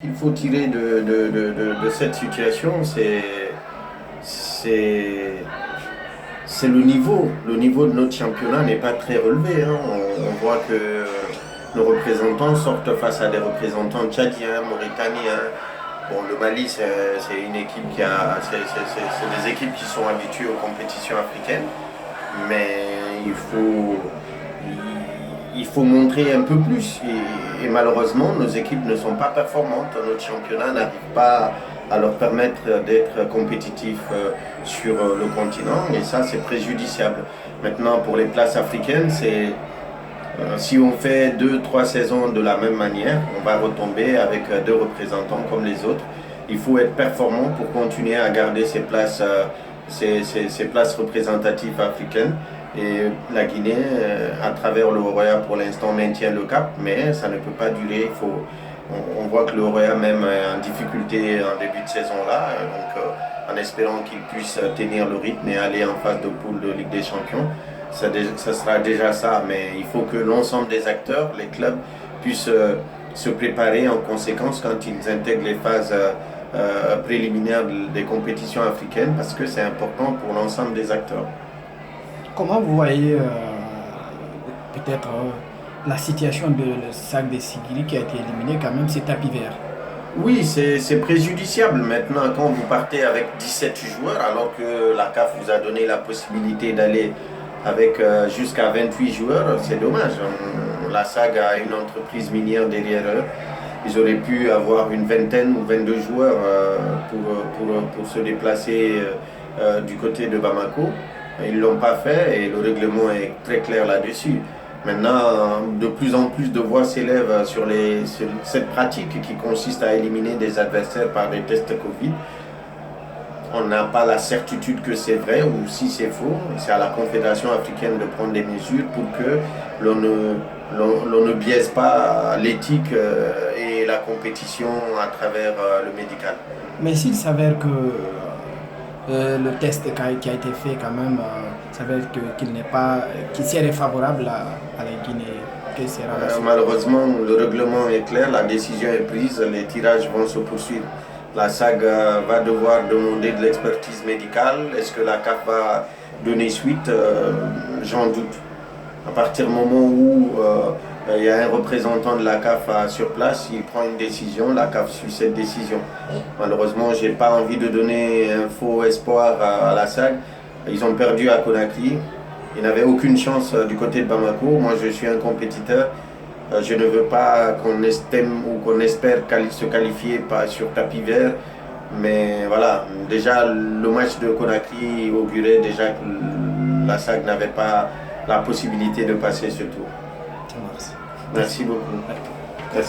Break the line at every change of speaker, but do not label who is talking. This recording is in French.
Il faut tirer de cette situation, c'est le niveau. Le niveau de notre championnat n'est pas très relevé, hein. On voit que nos représentants sortent face à des représentants tchadiens, mauritaniens. Bon, le Mali, c'est une équipe c'est des équipes qui sont habituées aux compétitions africaines, mais il faut montrer un peu plus. Et malheureusement, nos équipes ne sont pas performantes. Notre championnat n'arrive pas à leur permettre d'être compétitifs sur le continent, et ça, c'est préjudiciable. Maintenant, pour les places africaines, si on fait 2, 3 saisons de la même manière, on va retomber avec 2 représentants comme les autres. Il faut être performant pour continuer à garder ces places représentatives africaines. Et la Guinée, à travers le Roya, pour l'instant, maintient le cap, mais ça ne peut pas durer. On voit que le Roya même est en difficulté en début de saison là, donc en espérant qu'il puisse tenir le rythme et aller en phase de poule de Ligue des Champions. Ça sera déjà ça, mais il faut que l'ensemble des acteurs, les clubs, puissent se préparer en conséquence quand ils intègrent les phases préliminaires des compétitions africaines, parce que c'est important pour l'ensemble des acteurs.
Comment vous voyez peut-être la situation de le SAC de Sigiri qui a été éliminé quand même cet tapis vert?
Oui, c'est préjudiciable. Maintenant, quand vous partez avec 17 joueurs, alors que la CAF vous a donné la possibilité d'aller avec jusqu'à 28 joueurs, c'est dommage. La SAG a une entreprise minière derrière eux. Ils auraient pu avoir une vingtaine ou 22 joueurs pour se déplacer du côté de Bamako. Ils ne l'ont pas fait et le règlement est très clair là-dessus. Maintenant, de plus en plus de voix s'élèvent sur cette pratique qui consiste à éliminer des adversaires par des tests Covid. On n'a pas la certitude que c'est vrai ou si c'est faux. C'est à la Confédération africaine de prendre des mesures pour que l'on ne biaise pas l'éthique et la compétition à travers le médical.
Mais s'il s'avère que le test qui a été fait quand même s'avère qu'il serait favorable à la Guinée, quelle sera la suite?
Malheureusement, le règlement est clair, la décision est prise, les tirages vont se poursuivre. La SAG va devoir demander de l'expertise médicale. Est-ce que la CAF va donner suite? J'en doute. À partir du moment où il y a un représentant de la CAF sur place, il prend une décision, la CAF suit cette décision. Malheureusement, je n'ai pas envie de donner un faux espoir à la SAG. Ils ont perdu à Conakry. Ils n'avaient aucune chance du côté de Bamako. Moi, je suis un compétiteur. Je ne veux pas qu'on estime ou qu'on espère se qualifier sur tapis vert. Mais voilà, déjà le match de Conakry augurait déjà que la SAG n'avait pas la possibilité de passer ce tour. Merci beaucoup.